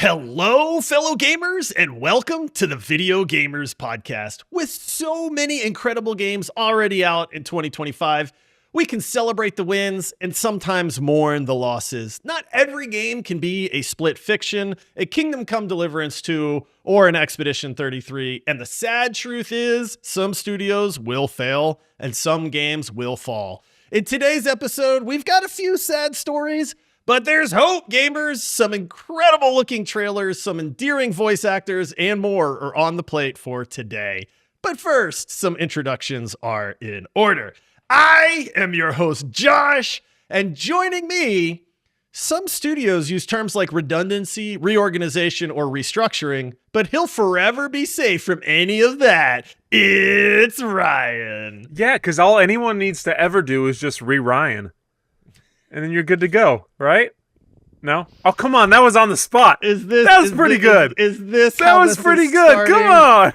Hello, fellow gamers, and welcome to the Video Gamers Podcast. With so many incredible games already out in 2025, we can celebrate the wins and sometimes mourn the losses. Not every game can be a Split Fiction, a Kingdom Come Deliverance 2, or an Expedition 33. And the sad truth is, some studios will fail and some games will fall. In today's episode, we've got a few sad stories, but there's hope, gamers! Some incredible looking trailers, some endearing voice actors, and more are on the plate for today. But first, some introductions are in order. I am your host, Josh, and joining me, some studios use terms like redundancy, reorganization, or restructuring, but he'll forever be safe from any of that. It's Ryan. Yeah, because all anyone needs to ever do is just re-Ryan. And then you're good to go, right? No? Oh, come on. That was on the spot. That was pretty good. That was pretty good. Come on.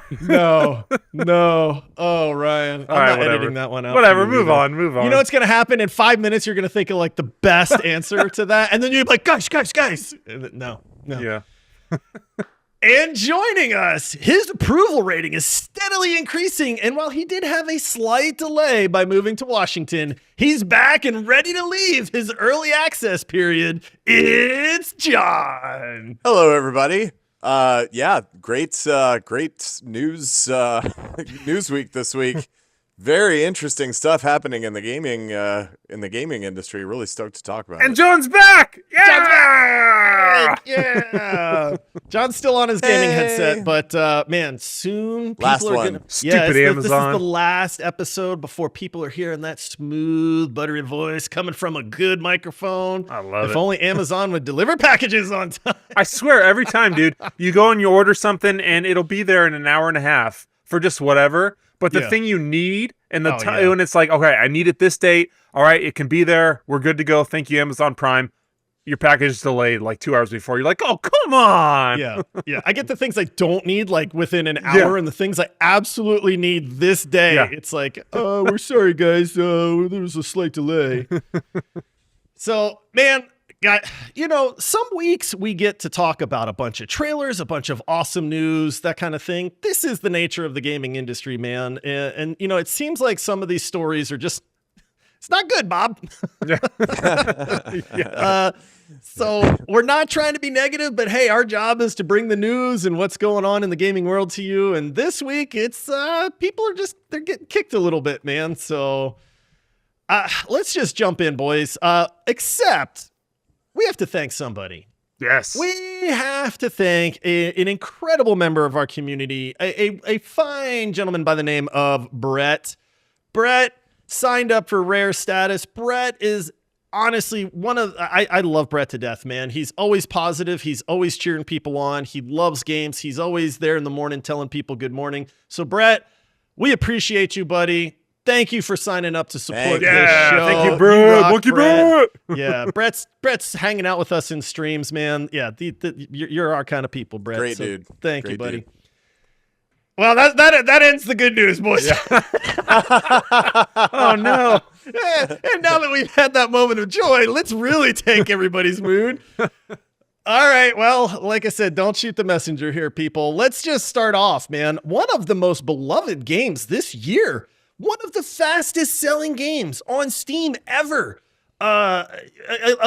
No. Oh, Ryan. I'm not editing that one out. Whatever. Move on. You know what's going to happen? In 5 minutes, you're going to think of like the best answer to that. And then you're like, guys. No. Yeah. And joining us, his approval rating is steadily increasing. And while he did have a slight delay by moving to Washington, he's back and ready to leave his early access period. It's John. Hello, everybody. Great news news week this week. Very interesting stuff happening in the gaming industry. Really stoked to talk about. And John's back. Yeah. John's back! Yeah. John's still on his gaming headset, but man, soon people Last are one. gonna. Stupid Amazon. This is the last episode before people are hearing that smooth, buttery voice coming from a good microphone. I love it. If only Amazon would deliver packages on time. I swear, every time, dude, you go and you order something, and it'll be there in an hour and a half for just whatever. But the thing you need, and the time when it's like, okay, I need it this date. All right, it can be there. We're good to go. Thank you, Amazon Prime. Your package is delayed like 2 hours before. You're like, oh, come on. Yeah. I get the things I don't need like within an hour, and the things I absolutely need this day. Yeah. It's like, oh, we're sorry, guys. There was a slight delay. So, man. Some weeks we get to talk about a bunch of trailers, a bunch of awesome news, that kind of thing. This is the nature of the gaming industry, man. And it seems like some of these stories are just, it's not good, Bob. So we're not trying to be negative, but hey, our job is to bring the news and what's going on in the gaming world to you. And this week it's, people are they're getting kicked a little bit, man. So let's just jump in, boys. Except we have to thank somebody. Yes. We have to thank an incredible member of our community, a fine gentleman by the name of Brett. Brett signed up for rare status. Brett is honestly I love Brett to death, man. He's always positive. He's always cheering people on. He loves games. He's always there in the morning telling people good morning. So Brett, we appreciate you, buddy. Thank you for signing up to support this show. Thank you, Brett. Monkey Brett. Yeah, Brett's hanging out with us in streams, man. Yeah, you're our kind of people, Brett. Great dude. Thank Great you, buddy. Dude. Well, that ends the good news, boys. Yeah. Oh, no. And now that we've had that moment of joy, let's really take everybody's mood. All right, well, like I said, don't shoot the messenger here, people. Let's just start off, man. One of the most beloved games this year. One of the fastest selling games on Steam ever.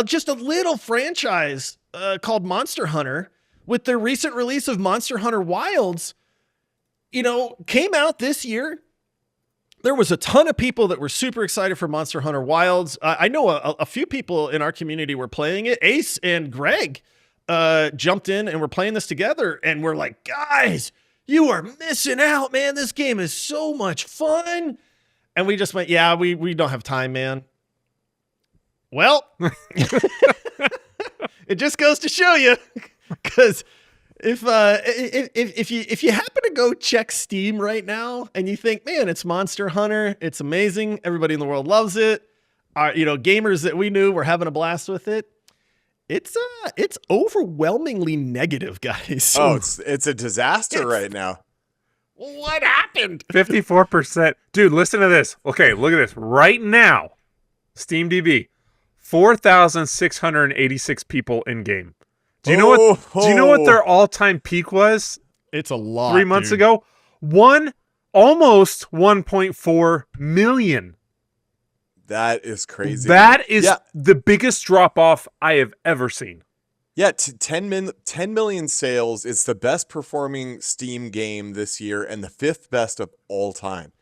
Just a little franchise called Monster Hunter, with their recent release of Monster Hunter Wilds, came out this year. There was a ton of people that were super excited for Monster Hunter Wilds. I know a few people in our community were playing it. Ace and Greg jumped in and were playing this together, and we're like, guys, you are missing out, man. This game is so much fun. And we just went, yeah, we don't have time, man. Well, it just goes to show you, because if you happen to go check Steam right now and you think, man, it's Monster Hunter, it's amazing, everybody in the world loves it. Gamers that we knew were having a blast with it. It's overwhelmingly negative, guys. Oh, it's a disaster right now. What happened? 54%. Dude, listen to this. Okay, look at this. Right now, SteamDB, 4,686 people in game. Do you know what their all-time peak was? It's a lot. 3 months ago, almost 1.4 million. That is crazy. That is the biggest drop-off I have ever seen. Yeah, 10 million sales. It's the best performing Steam game this year and the 5th best of all time.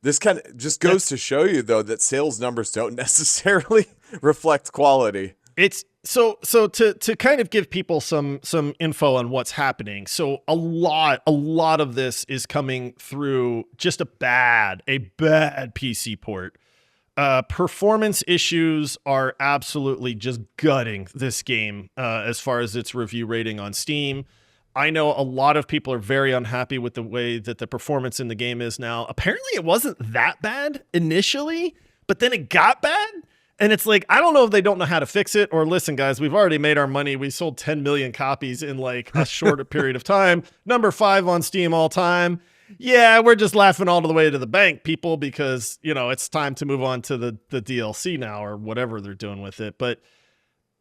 This kind of just goes to show you, though, that sales numbers don't necessarily reflect quality. It's so to kind of give people some info on what's happening. So a lot of this is coming through just a bad PC port. Performance issues are absolutely just gutting this game as far as its review rating on Steam. I know a lot of people are very unhappy with the way that the performance in the game is now. Apparently it wasn't that bad initially, but then it got bad. And it's like, I don't know if they don't know how to fix it, or listen, guys, we've already made our money. We sold 10 million copies in like a shorter period of time. Number 5 on Steam all time. Yeah, we're just laughing all the way to the bank, people, because, you know, it's time to move on to the DLC now or whatever they're doing with it. But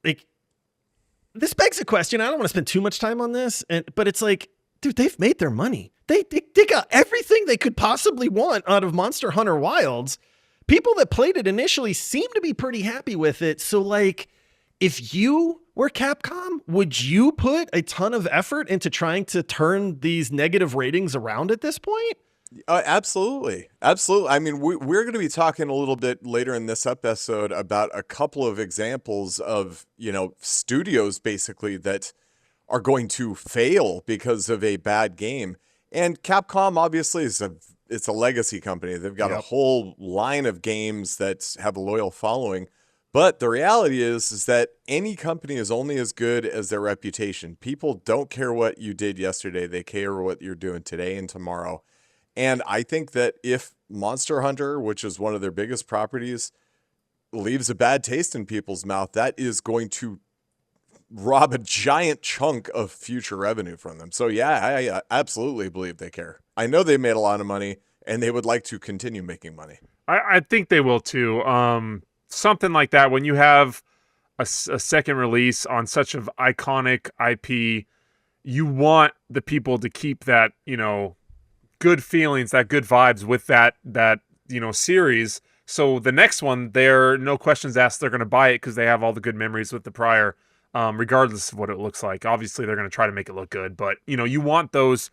like, this begs a question. I don't want to spend too much time on this, but it's like, dude, they've made their money. They got everything they could possibly want out of Monster Hunter Wilds. People that played it initially seem to be pretty happy with it. So, like, if you were Capcom, would you put a ton of effort into trying to turn these negative ratings around at this point? Absolutely. Absolutely. I mean, we're going to be talking a little bit later in this episode about a couple of examples of, you know, studios basically that are going to fail because of a bad game. And Capcom obviously it's a legacy company. They've got a whole line of games that have a loyal following. But the reality is that any company is only as good as their reputation. People don't care what you did yesterday. They care what you're doing today and tomorrow. And I think that if Monster Hunter, which is one of their biggest properties, leaves a bad taste in people's mouth, that is going to rob a giant chunk of future revenue from them. So yeah, I absolutely believe they care. I know they made a lot of money and they would like to continue making money. I think they will too. Something like that, when you have a second release on such an iconic IP, you want the people to keep that, you know, good feelings, that good vibes with that you know, series. So the next one, they're no questions asked, they're going to buy it because they have all the good memories with the prior, regardless of what it looks like. Obviously, they're going to try to make it look good, but you know, you want those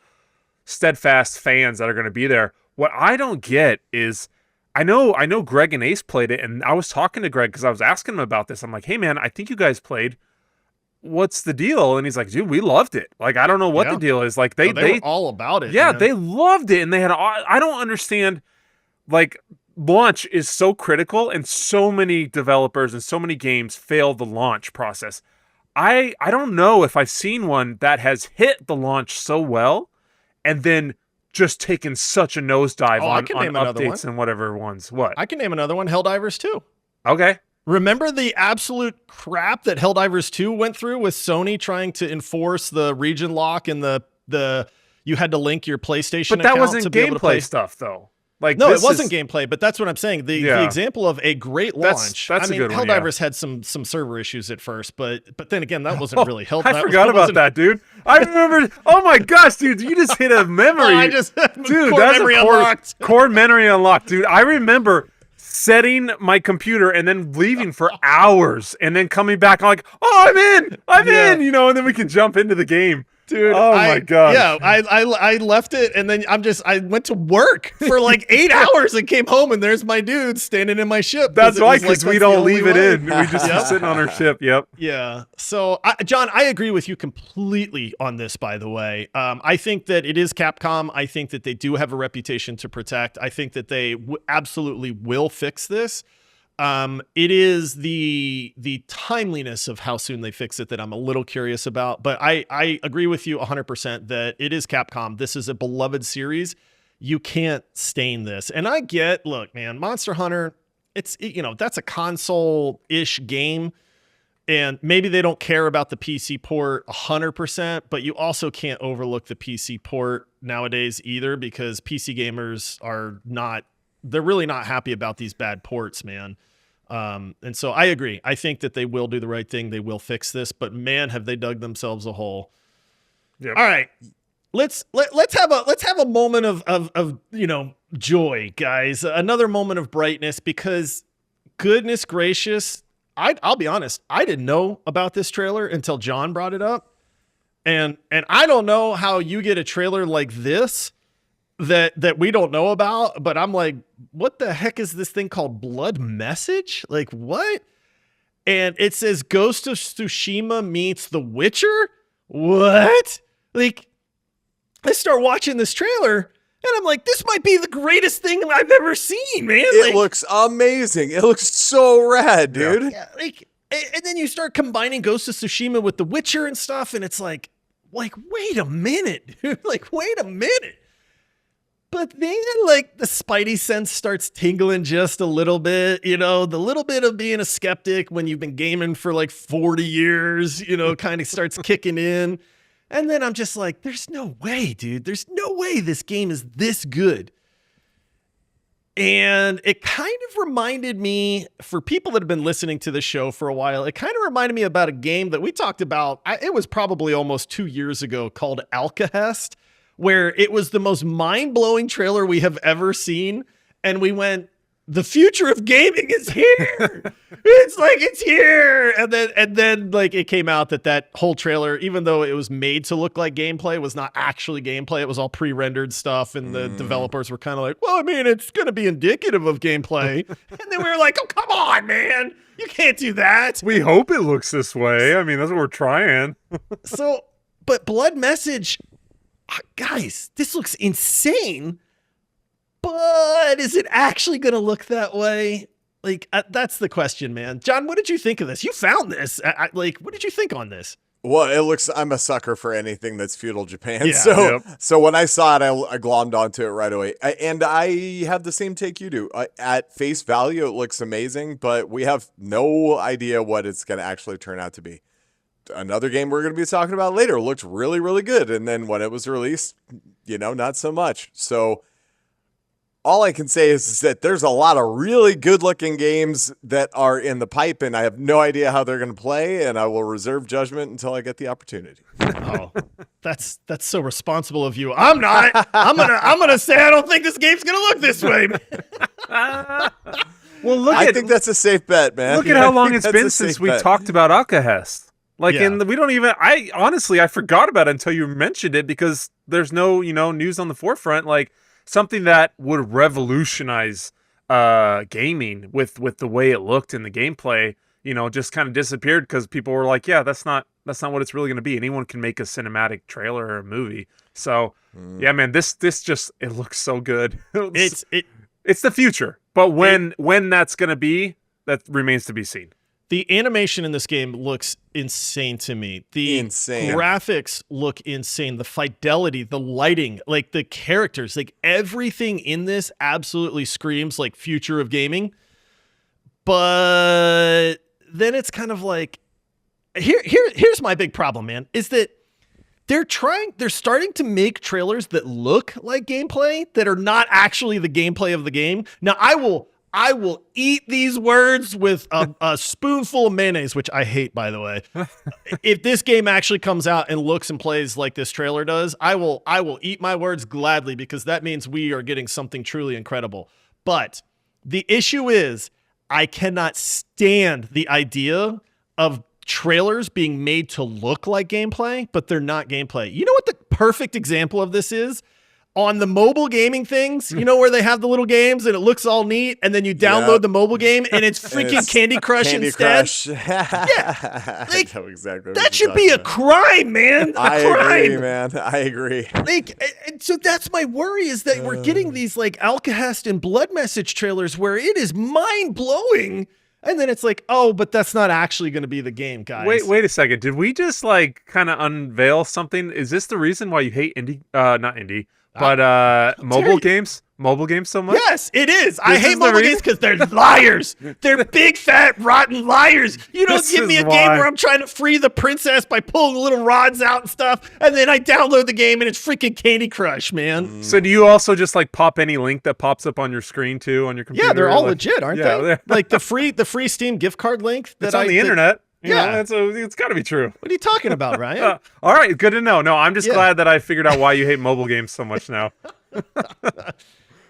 steadfast fans that are going to be there. What I don't get is, I know Greg and Ace played it, and I was talking to Greg because I was asking him about this. I'm like, hey man, I think you guys played. What's the deal? And he's like, dude, we loved it. Like, I don't know what the deal is. Like, they were all about it. Yeah, man. They loved it, and they had. I don't understand. Like, launch is so critical, and so many developers and so many games fail the launch process. I don't know if I've seen one that has hit the launch so well, and then just taken such a nosedive on updates and whatever ones. What? I can name another one, Helldivers 2. Okay. Remember the absolute crap that Helldivers 2 went through with Sony trying to enforce the region lock and the you had to link your PlayStation account. But that wasn't to be able to play stuff, though. Like, no, it wasn't gameplay, but that's what I'm saying. The example of a great launch. That's a good one. Helldivers had some server issues at first, but then again, that wasn't really Helldivers. I forgot about that, dude. I remember. Oh my gosh, dude, you just hit a memory. Dude, that's core memory unlocked, dude. I remember setting my computer and then leaving for hours and then coming back. I'm like, oh, I'm in, you know, and then we can jump into the game. Dude, oh my god! Yeah, I left it and then I went to work for like 8 hours and came home and there's my dude standing in my ship. That's why, because we don't leave it in. We just keep sitting on our ship. Yep. Yeah. So, John, I agree with you completely on this. By the way, I think that it is Capcom. I think that they do have a reputation to protect. I think that they absolutely will fix this. It is the timeliness of how soon they fix it that I'm a little curious about, but I agree with you 100% that it is Capcom. This is a beloved series. You can't stain this. And I get, look, man, Monster Hunter, that's a console-ish game, and maybe they don't care about the PC port 100%, but you also can't overlook the PC port nowadays either, because PC gamers they're really not happy about these bad ports, man. And so I agree. I think that they will do the right thing. They will fix this, but man, have they dug themselves a hole. Yep. All right. Let's have a moment of joy, guys. Another moment of brightness, because goodness gracious, I'll be honest, I didn't know about this trailer until John brought it up. And I don't know how you get a trailer like this that we don't know about, but I'm like, what the heck is this thing called Blood Message? Like, what? And it says Ghost of Tsushima meets The Witcher? What? Like, I start watching this trailer and I'm like, this might be the greatest thing I've ever seen, man. It looks amazing. It looks so rad, dude. Yeah, and then you start combining Ghost of Tsushima with The Witcher and stuff, and it's like, wait a minute, dude. Like, wait a minute. But then, like, the Spidey sense starts tingling just a little bit, the little bit of being a skeptic when you've been gaming for like 40 years, kind of starts kicking in. And then I'm just like, there's no way, dude. There's no way this game is this good. And it kind of reminded me, for people that have been listening to the show for a while, it kind of reminded me about a game that we talked about. It was probably almost 2 years ago, called Alcahest, where it was the most mind-blowing trailer we have ever seen. And we went, the future of gaming is here. It's here. And then like it came out that whole trailer, even though it was made to look like gameplay, was not actually gameplay. It was all pre-rendered stuff. And the developers were kind of like, well, I mean, it's going to be indicative of gameplay. And then we were like, oh, come on, man. You can't do that. We hope it looks this way. I mean, that's what we're trying. But Blood Message, guys, this looks insane. But is it actually going to look that way? Like, that's the question, man. John, what did you think of this? You found this. What did you think on this? Well, I'm a sucker for anything that's feudal Japan. Yeah, so when I saw it, I glommed onto it right away. And I have the same take you do. At face value, it looks amazing, but we have no idea what it's going to actually turn out to be. Another game we're going to be talking about later looked really, really good. And then when it was released, not so much. So all I can say is that there's a lot of really good-looking games that are in the pipe, and I have no idea how they're going to play, and I will reserve judgment until I get the opportunity. Oh, that's so responsible of you. I'm not. I'm gonna say I don't think this game's gonna look this way. Well, I think that's a safe bet, man. Look at how long it's been since we talked about Alcahest. We don't even. I forgot about it until you mentioned it, because there's no news on the forefront. Like, something that would revolutionize gaming with the way it looked in the gameplay, just kind of disappeared because people were like, yeah, that's not what it's really going to be. Anyone can make a cinematic trailer or a movie. So yeah, man, this just, it looks so good. It's the future, but when that's going to be, that remains to be seen. The animation in this game looks insane to me. The graphics look insane. The fidelity, the lighting, like the characters, like everything in this absolutely screams like future of gaming. But then it's kind of like, here's my big problem, man, is that they're starting to make trailers that look like gameplay that are not actually the gameplay of the game. Now, I will eat these words with a spoonful of mayonnaise, which I hate, by the way. If this game actually comes out and looks and plays like this trailer does, I will eat my words gladly, because that means we are getting something truly incredible. But the issue is, I cannot stand the idea of trailers being made to look like gameplay, but they're not gameplay. You know what the perfect example of this is? On the mobile gaming things, where they have the little games and it looks all neat, and then you download the mobile game and it's freaking Candy Crush instead. Yeah, like, that should be a crime, man. I agree, man. I agree. And so that's my worry, is that we're getting these like Alcahest and Blood Message trailers where it is mind blowing. And then it's like, oh, but that's not actually going to be the game, guys. Wait a second. Did we just kind of unveil something? Is this the reason why you hate not indie, but mobile games? mobile games so much? Yes, it is. I hate mobile games because they're liars. They're big, fat, rotten liars. You don't give me a game where I'm trying to free the princess by pulling little rods out and stuff, and then I download the game and it's freaking Candy Crush, man. So do you also just like pop any link that pops up on your screen too on your computer? Yeah, they're all legit, aren't they? Like the free Steam gift card link that's on the internet. Yeah, it's got to be true. What are you talking about, Ryan? All right, good to know. No, I'm just glad that I figured out why you hate mobile games so much now.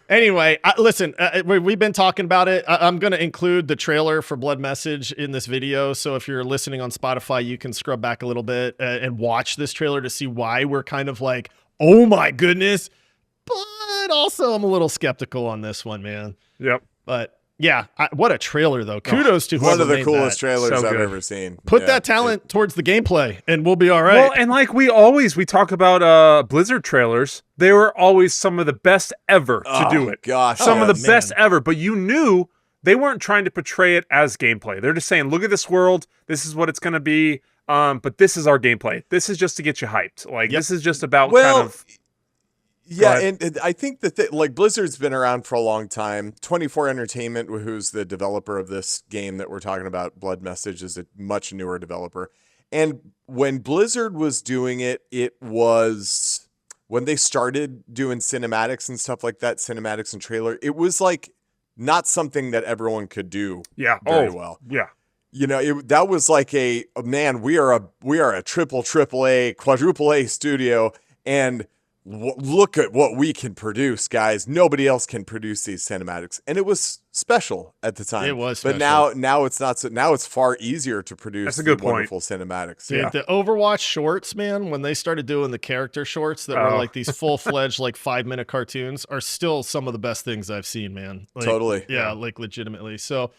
Anyway, listen, we've been talking about it. I'm going to include the trailer for Blood Message in this video. So if you're listening on Spotify, you can scrub back a little bit and watch this trailer to see why we're kind of like, oh my goodness. But also I'm a little skeptical on this one, man. Yep. But yeah, what a trailer though. Kudos to one of the that. coolest trailers I've ever seen. Put that talent towards the gameplay and we'll be all right. Well, and like we talk about Blizzard trailers, they were always some of the best ever to do it. Gosh, some of the best ever, but you knew they weren't trying to portray it as gameplay. They're just saying, look at this world, this is what it's going to be, but this is our gameplay. This is just to get you hyped. Like this is just about kind of yeah, and I think that like Blizzard's been around for a long time. 24 Entertainment, who's the developer of this game that we're talking about, Blood Message, is a much newer developer. And when Blizzard was doing it, it was when they started doing cinematics and stuff like that, cinematics and trailer, it was like not something that everyone could do very well. Yeah. You know, that was like man, we are a triple A, quadruple A studio, and look at what we can produce, guys. Nobody else can produce these cinematics, and it was special at the time. It was special. But now it's not. So now it's far easier to produce. That's a good wonderful cinematics. Dude, the Overwatch shorts, man, when they started doing the character shorts that were like these full-fledged like 5-minute cartoons, are still some of the best things I've seen, man. Like, totally. Yeah, like legitimately. So.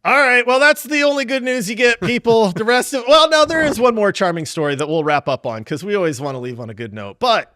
All right, well, that's the only good news you get, people. The rest of no, there is one more charming story that we'll wrap up on because we always want to leave on a good note, but.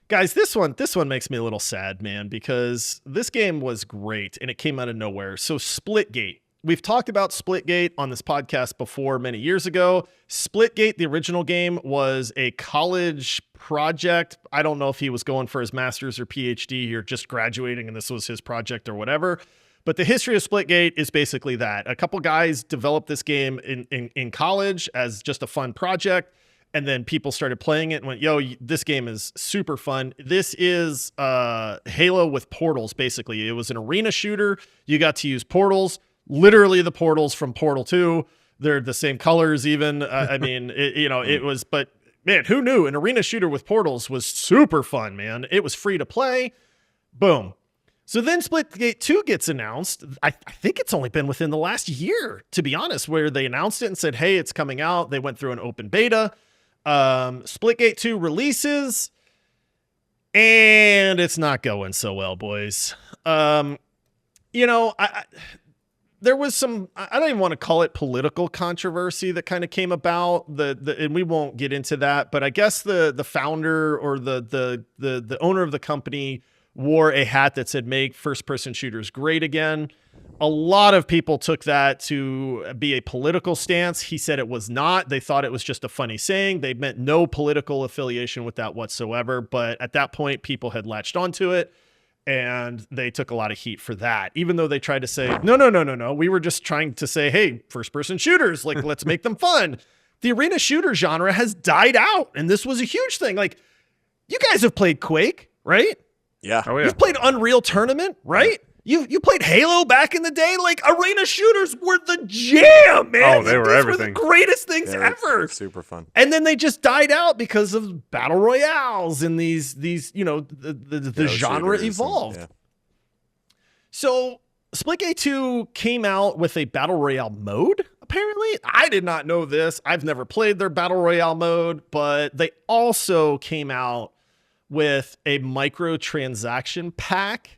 Guys, this one makes me a little sad, man, because this game was great and it came out of nowhere. So Splitgate. We've talked about Splitgate on this podcast before many years ago. Splitgate, the original game, was a college project. I don't know if he was going for his master's or PhD or just graduating and this was his project or whatever. But the history of Splitgate is basically that. A couple guys developed this game in college as just a fun project. And then people started playing it and went, yo, this game is super fun. This is Halo with portals, basically. It was an arena shooter. You got to use portals, literally the portals from Portal 2. They're the same colors even. I mean, it was, but man, who knew? An arena shooter with portals was super fun, man. It was free to play. Boom. So then Splitgate 2 gets announced. I think it's only been within the last year, to be honest, where they announced it and said, hey, it's coming out. They went through an open beta. Splitgate 2 releases and it's not going so well, boys. There was some, I don't even want to call it political controversy that kind of came about and we won't get into that, but I guess the founder or the owner of the company wore a hat that said, make first person shooters great again. A lot of people took that to be a political stance. He said it was not. They thought it was just a funny saying. They meant no political affiliation with that whatsoever. But at that point, people had latched onto it and they took a lot of heat for that, even though they tried to say, no. We were just trying to say, hey, first person shooters, like, let's make them fun. The arena shooter genre has died out. And this was a huge thing. Like, you guys have played Quake, right? Yeah. Oh, yeah. You've played Unreal Tournament, right? You played Halo back in the day. Like, arena shooters were the jam, man. Oh, they were everything. Were the greatest things ever. Super fun. And then they just died out because of battle royales and these the genre evolved. So Splitgate 2 came out with a battle royale mode. Apparently, I did not know this. I've never played their battle royale mode, but they also came out with a microtransaction pack.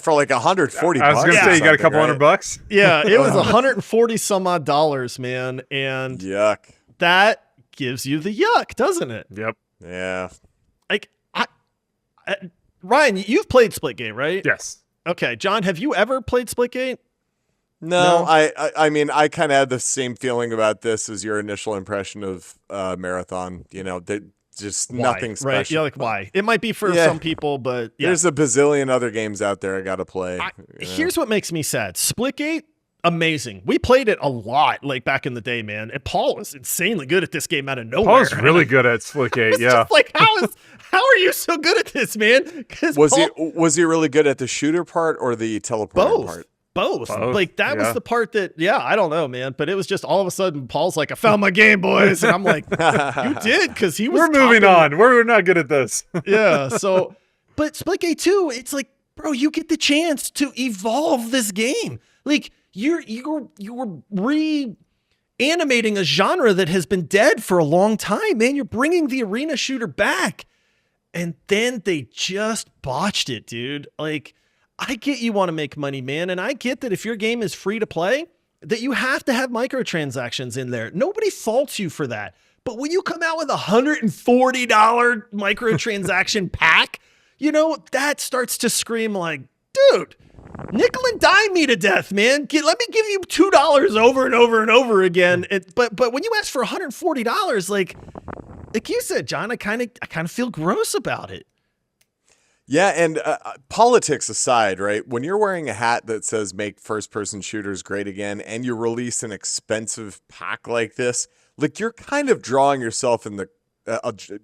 For like $140. I was gonna say you got a couple $100. Yeah, it was 140 some odd dollars, man, and yuck. That gives you the yuck, doesn't it? Yep. Yeah. Like, Ryan, you've played Splitgate, right? Yes. Okay, John, have you ever played Splitgate? No. I mean, I kind of had the same feeling about this as your initial impression of Marathon. just why? nothing special. Right? Yeah, like why? It might be for some people, but yeah. There's a bazillion other games out there I got to play. Here's what makes me sad. Splitgate, amazing. We played it a lot, like back in the day, man. And Paul was insanely good at this game out of nowhere. Paul's really good at Splitgate. Yeah. Just like, how are you so good at this, man? Was he really good at the shooter part or the teleporting part? Both. Like that was the part that, I don't know, man. But it was just all of a sudden, Paul's like, I found my game, boys. And I'm like, you did? Because he was We're moving on. We're not good at this. Yeah. So, but Splitgate 2, it's like, bro, you get the chance to evolve this game. Like, you're reanimating a genre that has been dead for a long time, man. You're bringing the arena shooter back. And then they just botched it, dude. Like, I get you want to make money, man. And I get that if your game is free to play, that you have to have microtransactions in there. Nobody faults you for that. But when you come out with $140 microtransaction pack, that starts to scream like, dude, nickel and dime me to death, man. Let me give you $2 over and over and over again. But when you ask for $140, like you said, John, I kind of feel gross about it. Yeah, and politics aside, right? When you're wearing a hat that says "Make first-person shooters great again," and you release an expensive pack like this, like you're kind of drawing yourself in the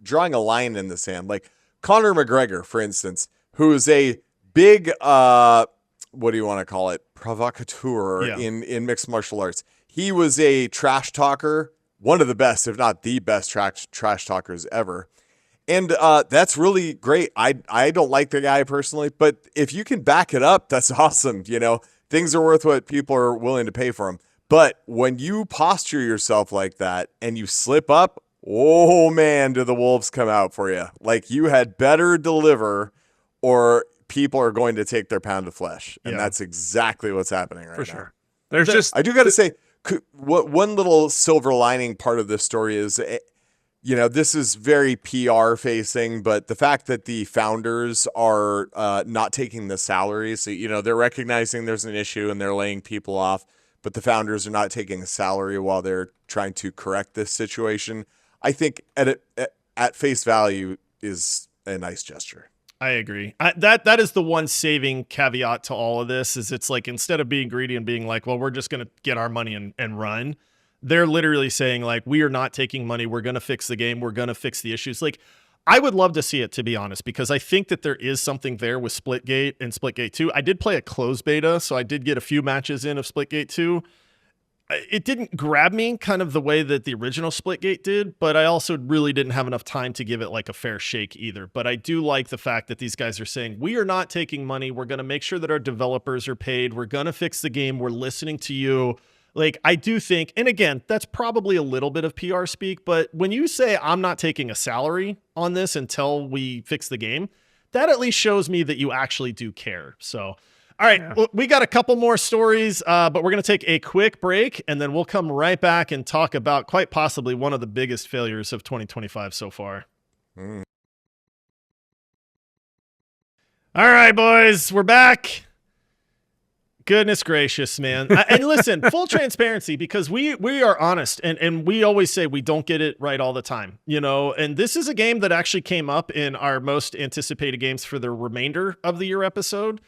drawing a line in the sand. Like Conor McGregor, for instance, who is a big what do you want to call it, provocateur in mixed martial arts. He was a trash talker, one of the best, if not the best trash talkers ever. And that's really great. I don't like the guy personally, but if you can back it up, that's awesome. Things are worth what people are willing to pay for them. But when you posture yourself like that and you slip up, oh man, do the wolves come out for you. Like you had better deliver or people are going to take their pound of flesh. And that's exactly what's happening right now. For sure. I do got to say, one little silver lining part of this story is, this is very PR facing, but the fact that the founders are not taking the salaries, so, they're recognizing there's an issue and they're laying people off, but the founders are not taking a salary while they're trying to correct this situation. I think at face value is a nice gesture. I agree. That is the one saving caveat to all of this is it's like, instead of being greedy and being like, well, we're just going to get our money and run, they're literally saying like, we are not taking money. We're going to fix the game. We're going to fix the issues. Like, I would love to see it, to be honest, because I think that there is something there with Splitgate and Splitgate 2. I did play a closed beta, so I did get a few matches in of Splitgate 2. It didn't grab me kind of the way that the original Splitgate did, but I also really didn't have enough time to give it like a fair shake either. But I do like the fact that these guys are saying, we are not taking money. We're going to make sure that our developers are paid. We're going to fix the game. We're listening to you. Like, I do think, and again, that's probably a little bit of PR speak, but when you say I'm not taking a salary on this until we fix the game, that at least shows me that you actually do care. So, all right, well, we got a couple more stories, but we're going to take a quick break, and then we'll come right back and talk about quite possibly one of the biggest failures of 2025 so far. All right, boys, we're back. Goodness gracious, man. And listen, full transparency, because we are honest and we always say we don't get it right all the time, and this is a game that actually came up in our most anticipated games for the remainder of the year episode.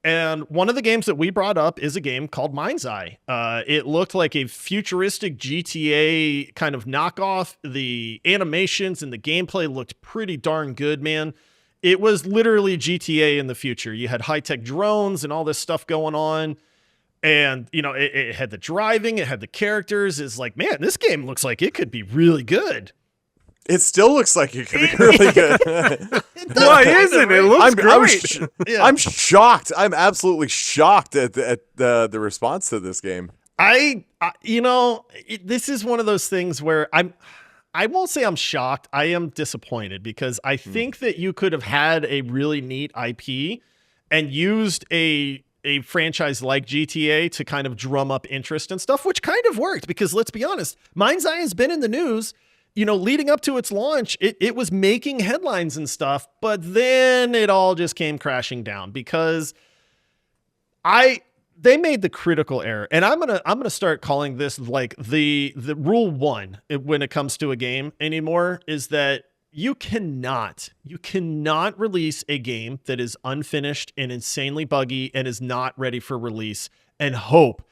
And one of the games that we brought up is a game called Mindseye. It looked like a futuristic GTA kind of knockoff. The animations and the gameplay looked pretty darn good, man. It was literally GTA in the future. You had high-tech drones and all this stuff going on. And, it had the driving, it had the characters. It's like, man, this game looks like it could be really good. It still looks like it could be really good. Why isn't it? It looks great. I'm shocked. I'm absolutely shocked at the response to this game. This is one of those things where I won't say I'm shocked. I am disappointed because I think that you could have had a really neat IP and used a franchise like GTA to kind of drum up interest and stuff, which kind of worked because let's be honest, Mindseye has been in the news, leading up to its launch. It was making headlines and stuff, but then it all just came crashing down because they made the critical error, and I'm gonna start calling this like the rule one when it comes to a game anymore is that you cannot release a game that is unfinished and insanely buggy and is not ready for release and hope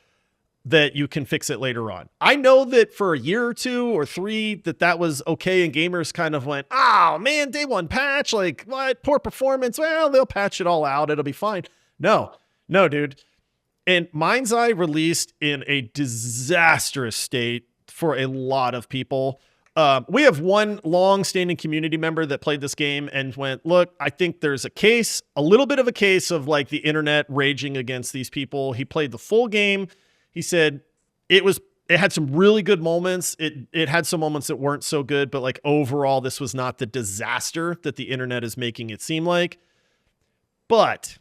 that you can fix it later on. I know that for a year or 2 or 3 that was okay, and gamers kind of went, oh man, day one patch, like what, poor performance, well, they'll patch it all out, it'll be fine. No, dude. And Mindseye released in a disastrous state for a lot of people. We have one long-standing community member that played this game and went, look, I think there's a little bit of a case of like the internet raging against these people. He played the full game. He said it had some really good moments. It had some moments that weren't so good, but like overall, this was not the disaster that the internet is making it seem like. But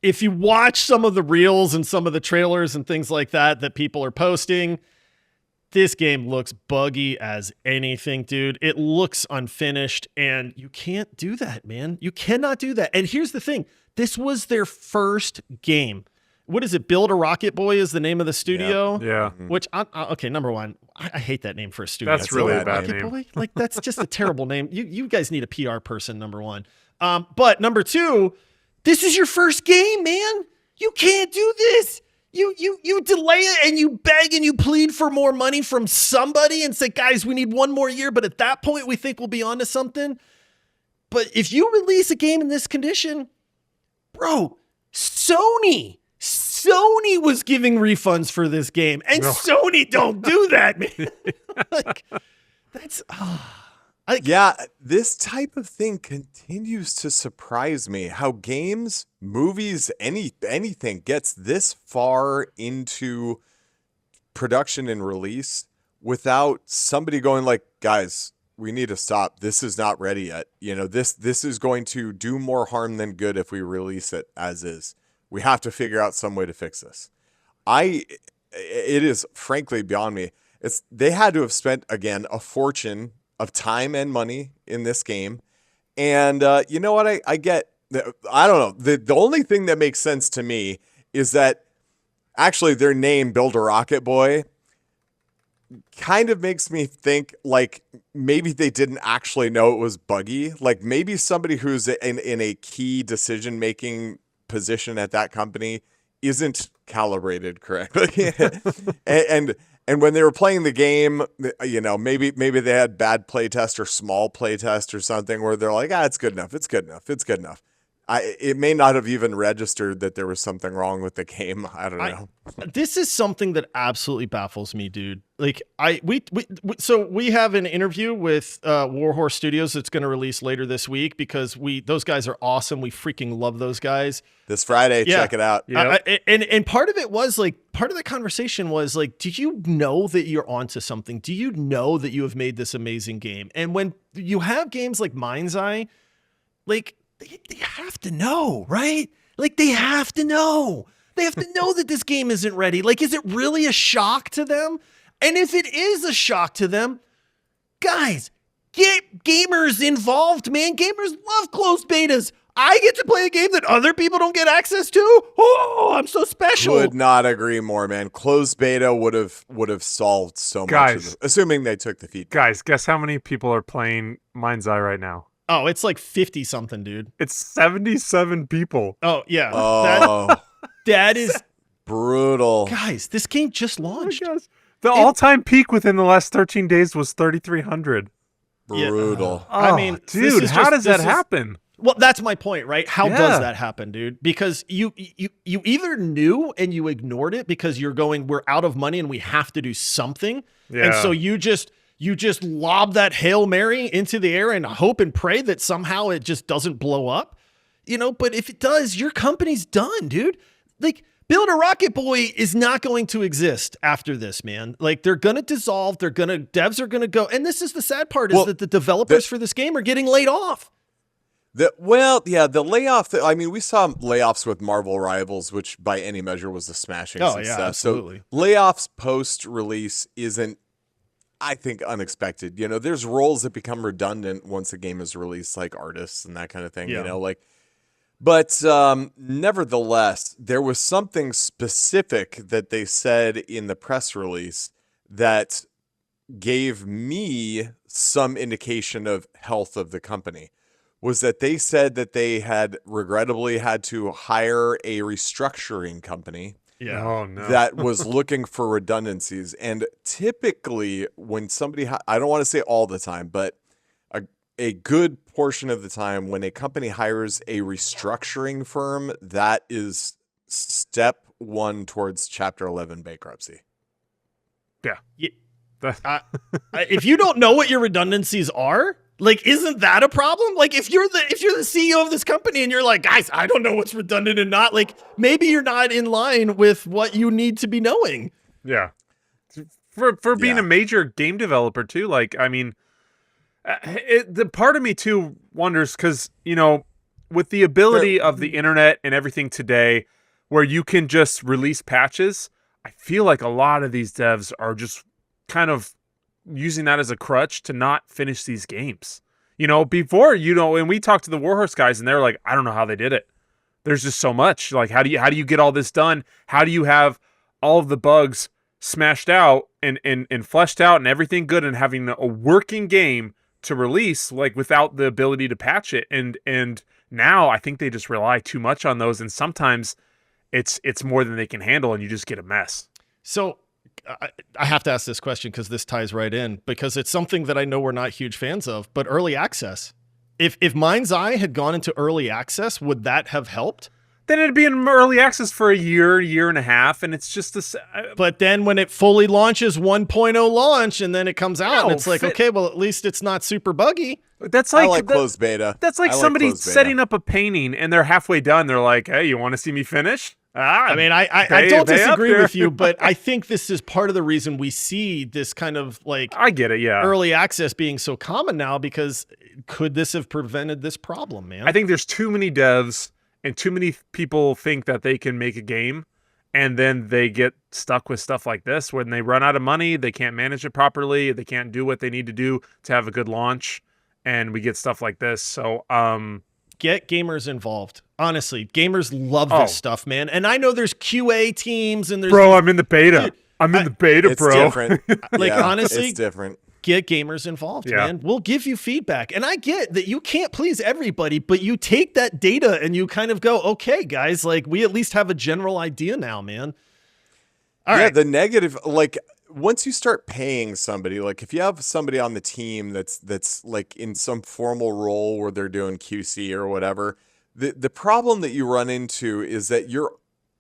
if you watch some of the reels and some of the trailers and things like that people are posting, this game looks buggy as anything, dude. It looks unfinished, and you can't do that, man. You cannot do that. And here's the thing. This was their first game. What is it? Build a Rocket Boy is the name of the studio. Yeah. Which, okay, number one, I hate that name for a studio. That's really a bad Rocket name. Boy? Like, that's just a terrible name. You guys need a PR person, number one. But number two, this is your first game, man. You can't do this. You delay it and you beg and you plead for more money from somebody and say, guys, we need one more year. But at that point, we think we'll be onto something. But if you release a game in this condition, bro, Sony was giving refunds for this game, and Sony don't do that, man. Like, that's yeah, this type of thing continues to surprise me. How games, movies, anything gets this far into production and release without somebody going like, guys, we need to stop. This is not ready yet. You know, this is going to do more harm than good if we release it as is. We have to figure out some way to fix this. It is frankly beyond me. They had to have spent, again, a fortune of time and money in this game. And you know what? I get, I don't know. The only thing that makes sense to me is that actually their name, Build a Rocket Boy, kind of makes me think like maybe they didn't actually know it was buggy. Like maybe somebody who's in a key decision-making position at that company isn't calibrated correctly. And when they were playing the game, you know, maybe they had bad playtest or small playtest or something where they're like, it's good enough. It's good enough. It's good enough. It may not have even registered that there was something wrong with the game. I don't know. This is something that absolutely baffles me, dude. Like so we have an interview with Warhorse Studios that's going to release later this week because those guys are awesome. We freaking love those guys. This Friday, check it out. Yep. And part of it was like, part of the conversation was like, do you know that you're onto something? Do you know that you have made this amazing game? And when you have games like Mindseye, like, they have to know, right? Like they have to know. They have to know that this game isn't ready. Like, is it really a shock to them? And if it is a shock to them, guys, get gamers involved, man. Gamers love closed betas. I get to play a game that other people don't get access to. Oh, I'm so special. Would not agree more, man. Closed beta would have solved so much of it, assuming they took the feedback. Guys, guess how many people are playing Mindseye right now? Oh, it's like 50 something, dude. It's 77 people. Oh, yeah. Oh, that is brutal. Guys, this game just launched. Oh, the all-time peak within the last 13 days was 3,300. Brutal. Yeah. I mean, dude, how does that happen? Well, that's my point, right? How does that happen, dude? Because you either knew and you ignored it because you're going, we're out of money and we have to do something. Yeah. And so you just lob that Hail Mary into the air and hope and pray that somehow it just doesn't blow up, you know? But if it does, your company's done, dude. Like, Build a Rocket Boy is not going to exist after this, man. Like, they're going to dissolve. Devs are going to go. And this is the sad part is that the developers for this game are getting laid off. The layoff. I mean, we saw layoffs with Marvel Rivals, which by any measure was a smashing success. Yeah, absolutely. So layoffs post-release isn't, I think, unexpected. You know, there's roles that become redundant once a game is released, like artists and that kind of thing, you know, like, but nevertheless, there was something specific that they said in the press release that gave me some indication of health of the company was that they said that they had regrettably had to hire a restructuring company Oh, no. that was looking for redundancies. And typically when somebody, I don't want to say all the time, but a good portion of the time when a company hires a restructuring firm, that is step one towards Chapter 11 bankruptcy. Yeah. If you don't know what your redundancies are, like, isn't that a problem? Like, if you're the CEO of this company and you're like, guys, I don't know what's redundant and not, like, maybe you're not in line with what you need to be knowing. Yeah. For being a major game developer too, like, I mean, the part of me too wonders because, you know, with the ability of the internet and everything today where you can just release patches, I feel like a lot of these devs are just kind of using that as a crutch to not finish these games. You know, before, you know, and we talked to the Warhorse guys and they're like, I don't know how they did it. There's just so much. Like, how do you get all this done? How do you have all of the bugs smashed out and fleshed out and everything good and having a working game to release, like, without the ability to patch it? And now I think they just rely too much on those, and sometimes it's more than they can handle and you just get a mess. So I have to ask this question because this ties right in, because it's something that I know we're not huge fans of, but early access. If Mindseye had gone into early access, would that have helped? Then it'd be in early access for a year and a half, and it's just this. But then when it fully launches 1.0 launch, and then it comes out, and it's like, okay, well, at least it's not super buggy. That's like, I like closed beta. That's like somebody setting up a painting, and they're halfway done. They're like, hey, you want to see me finish? I mean, I don't disagree with you, but I think this is part of the reason we see this kind of, like, I get it, yeah, early access being so common now, because could this have prevented this problem, man? I think there's too many devs and too many people think that they can make a game, and then they get stuck with stuff like this. When they run out of money, they can't manage it properly, they can't do what they need to do to have a good launch, and we get stuff like this. So, get gamers involved. Honestly, gamers love this stuff, man. And I know there's QA teams and there's... Bro, I'm in the beta. Dude, I'm in the beta, it's bro. Different. Like, honestly, it's different. Get gamers involved, man. We'll give you feedback. And I get that you can't please everybody, but you take that data and you kind of go, okay, guys, like, we at least have a general idea now, man. All right. The negative, like, once you start paying somebody, like if you have somebody on the team that's like in some formal role where they're doing QC or whatever, the problem that you run into is that you're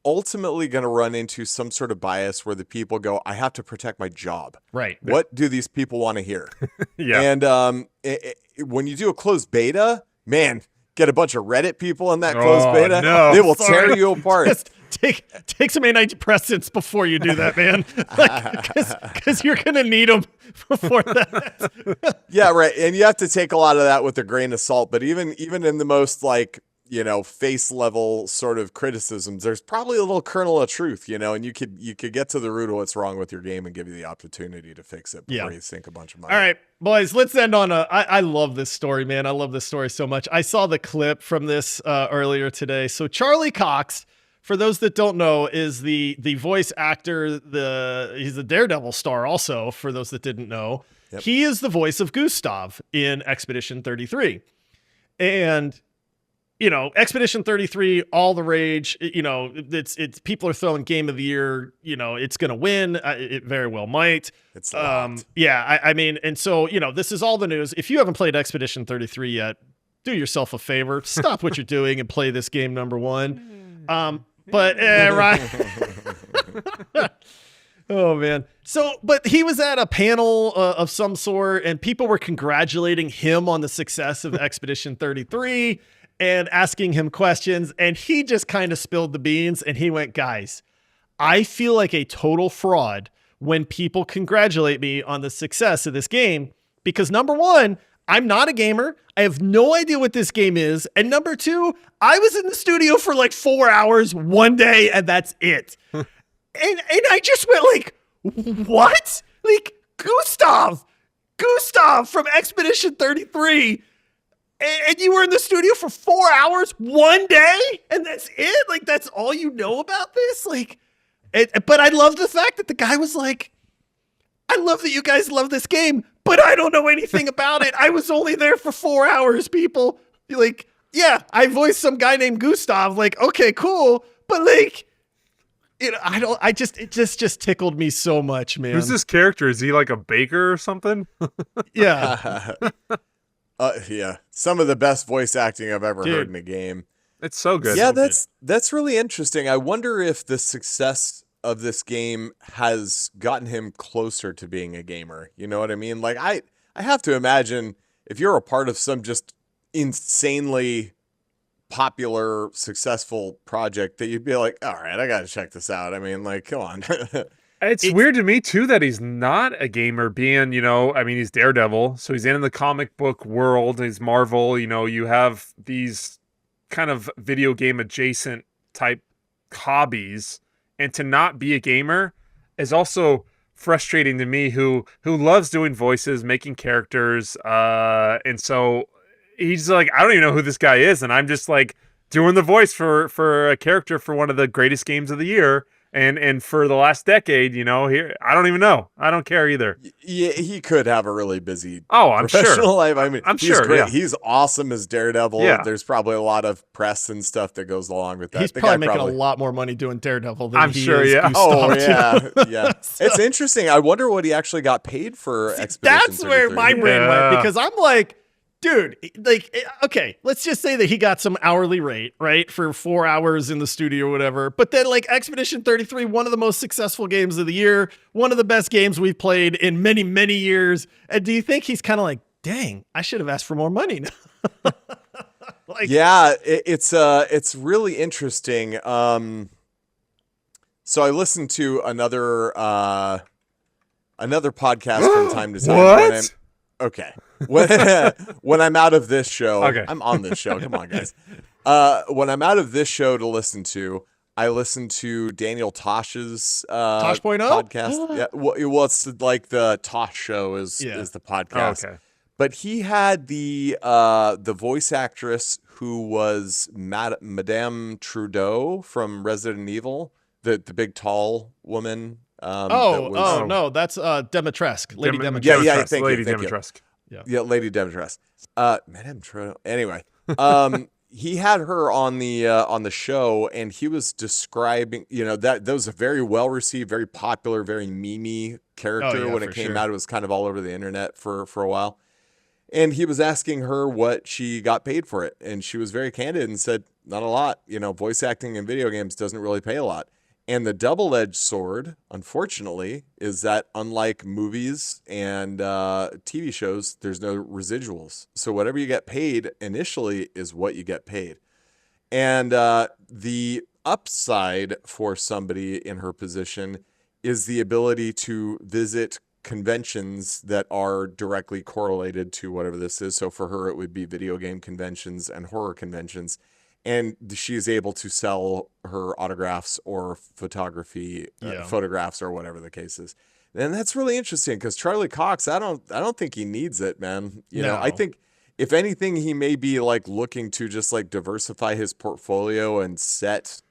ultimately going to run into some sort of bias where the people go, I have to protect my job. Right. What do these people want to hear? Yeah. And when you do a closed beta, man, get a bunch of Reddit people in that closed beta. No. They will tear you apart. Take some antidepressants before you do that, man. Because you're going to need them before that. Yeah, right. And you have to take a lot of that with a grain of salt. But even in the most, like, you know, face level sort of criticisms, there's probably a little kernel of truth, you know, and you could get to the root of what's wrong with your game and give you the opportunity to fix it before you sink a bunch of money. All right, boys, let's end on I love this story, man. I love this story so much. I saw the clip from this earlier today. So Charlie Cox, for those that don't know, is the voice actor. He's the Daredevil star also, for those that didn't know. Yep. He is the voice of Gustav in Expedition 33. And, you know, Expedition 33, all the rage, you know, it's people are throwing Game of the Year, you know, it's going to win. It very well might. It's locked. Yeah, I mean, and so, you know, this is all the news. If you haven't played Expedition 33 yet, do yourself a favor. Stop what you're doing and play this game, number one. But, right. Oh, man. So, but he was at a panel of some sort, and people were congratulating him on the success of Expedition 33 and asking him questions. And he just kind of spilled the beans, and he went, guys, I feel like a total fraud when people congratulate me on the success of this game, because number one, I'm not a gamer. I have no idea what this game is. And number two, I was in the studio for like 4 hours one day, and that's it. and I just went like, what? Like, Gustav from Expedition 33, and you were in the studio for 4 hours one day, and that's it? Like, that's all you know about this? Like, but I love the fact that the guy was like, I love that you guys love this game, but I don't know anything about it. I was only there for 4 hours, people. Like, yeah, I voiced some guy named Gustav. Like, okay, cool. But like, it just tickled me so much, man. Who's this character? Is he like a baker or something? Yeah. Yeah. Some of the best voice acting I've ever heard in a game. It's so good. Yeah, that's really interesting. I wonder if the success of this game has gotten him closer to being a gamer. You know what I mean? Like I have to imagine if you're a part of some just insanely popular, successful project that you'd be like, all right, I got to check this out. I mean, like, come on. It's weird to me too that he's not a gamer being, I mean, he's Daredevil. So he's in the comic book world. He's Marvel, you have these kind of video game adjacent type hobbies. And to not be a gamer is also frustrating to me who loves doing voices, making characters. And so he's like, I don't even know who this guy is. And I'm just like doing the voice for a character for one of the greatest games of the year. And for the last decade, here, I don't even know. I don't care either. Yeah, he could have a really busy I'm professional sure. life. I mean, I'm he's sure, great. yeah. He's awesome as Daredevil. Yeah. There's probably a lot of press and stuff that goes along with that. He's The probably guy making a lot more money doing Daredevil than I'm he sure, is yeah. Gustav, Oh, yeah. Yeah. So- It's interesting. I wonder what he actually got paid for Expedition That's where 33. my brain Yeah. went, because I'm like, dude, like, okay, let's just say that he got some hourly rate, right, for 4 hours in the studio or whatever. But then, like, Expedition 33, one of the most successful games of the year, one of the best games we've played in many, many years. And do you think he's kind of like, dang, I should have asked for more money now? Like, Yeah, it's really interesting. So I listened to another podcast from time to time. What? Okay. When I'm out of this show, Okay. I'm on this show. Come on, guys. When I'm out of this show to listen to, I listen to Daniel Tosh's Tosh.0? podcast. Yeah, well, it's like the Tosh Show is the podcast. Oh, okay. But he had the voice actress who was Madame Trudeau from Resident Evil, the big tall woman. No, that's Demetresque, Lady Demetresque. Yeah, thank you, Lady thank you. Demetresque. Yeah, Lady Demetresque. Madame Trudeau. Anyway, he had her on the show, and he was describing, that was a very well received, very popular, very memey character when it came out. It was kind of all over the internet for a while. And he was asking her what she got paid for it, and she was very candid and said, not a lot. Voice acting in video games doesn't really pay a lot. And the double-edged sword, unfortunately, is that unlike movies and TV shows, there's no residuals. So whatever you get paid initially is what you get paid. And the upside for somebody in her position is the ability to visit conventions that are directly correlated to whatever this is. So for her, it would be video game conventions and horror conventions. And she is able to sell her autographs or photographs or whatever the case is. And that's really interesting because Charlie Cox, I don't think he needs it, man. I think if anything, he may be like looking to just like diversify his portfolio and set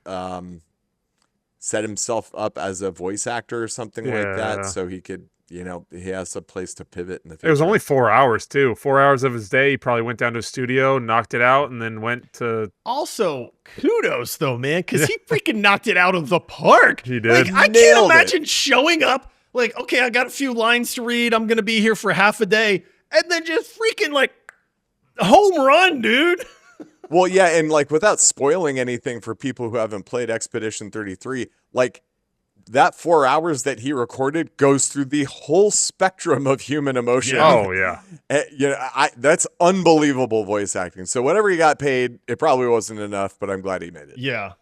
himself up as a voice actor or something like that, so he could. He has a place to pivot in the future. It was only 4 hours, too. 4 hours of his day. He probably went down to a studio, knocked it out, and then went to... Also, kudos, though, man, because he freaking knocked it out of the park. He did. Like, I can't imagine showing up, like, okay, I got a few lines to read. I'm going to be here for half a day. And then just freaking, like, home run, dude. Well, yeah, and, like, without spoiling anything for people who haven't played Expedition 33, like... that 4 hours that he recorded goes through the whole spectrum of human emotion. Yeah. Oh, yeah. That's unbelievable voice acting. So whatever he got paid, it probably wasn't enough, but I'm glad he made it. Yeah.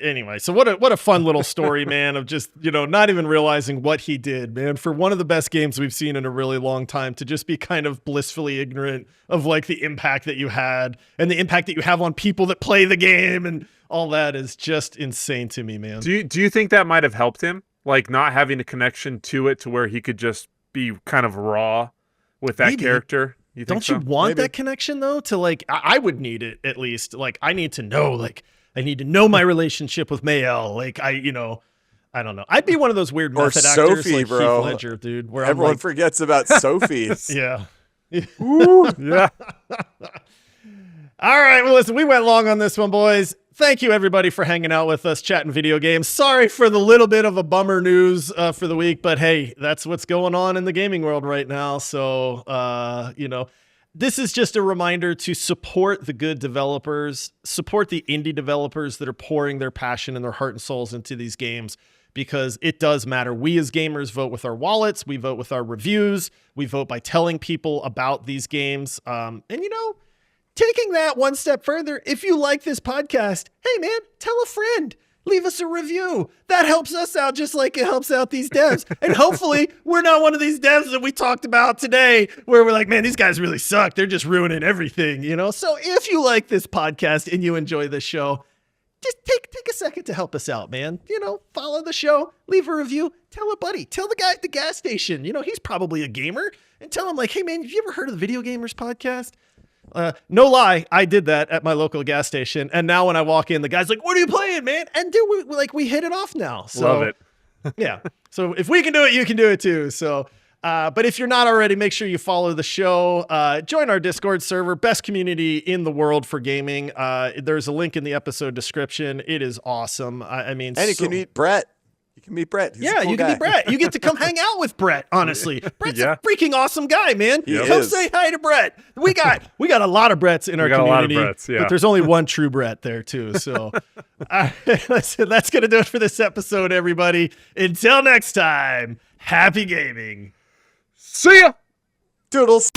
Anyway, so what a fun little story, man, of just, not even realizing what he did, man, for one of the best games we've seen in a really long time, to just be kind of blissfully ignorant of like the impact that you had and the impact that you have on people that play the game, and all that is just insane to me, man. Do you think that might have helped him? Like not having a connection to it to where he could just be kind of raw with that character? You think Don't you want that connection though? To like, I would need it at least. Like I need to know, like I need to know my relationship with Mael. Like I don't know. I'd be one of those weird Or method actors Sophie, like bro. Heath Ledger, dude. Where Everyone I'm like, forgets about Sophie's. yeah. Ooh, yeah. All right. Well, listen, we went long on this one, boys. Thank you, everybody, for hanging out with us, chatting video games. Sorry for the little bit of a bummer news for the week, but hey, that's what's going on in the gaming world right now. So, this is just a reminder to support the good developers, support the indie developers that are pouring their passion and their heart and souls into these games, because it does matter. We as gamers vote with our wallets. We vote with our reviews. We vote by telling people about these games. Taking that one step further, if you like this podcast, hey man, tell a friend, leave us a review. That helps us out just like it helps out these devs. And hopefully we're not one of these devs that we talked about today where we're like, man, these guys really suck. They're just ruining everything, So if you like this podcast and you enjoy this show, just take a second to help us out, man. Follow the show, leave a review, tell a buddy, tell the guy at the gas station, he's probably a gamer, and tell him like, hey man, have you ever heard of the Video Gamers podcast? No lie, I did that at my local gas station, and now when I walk in, the guy's like, "What are you playing, man?" And dude, we hit it off now. So, love it. Yeah. So if we can do it, you can do it too. So, but if you're not already, make sure you follow the show. Join our Discord server, best community in the world for gaming. There's a link in the episode description. It is awesome. And you can meet Brett. You can meet Brett. He's a cool you guy. can meet Brett. You get to come hang out with Brett, honestly. Brett's Yeah. a freaking awesome guy, man. He Come is. say hi to Brett. We got a lot of Bretts in our got a lot of community. Bretts, yeah. But there's only one true Brett there, too. So listen, that's going to do it for this episode, everybody. Until next time, happy gaming. See ya. Doodles.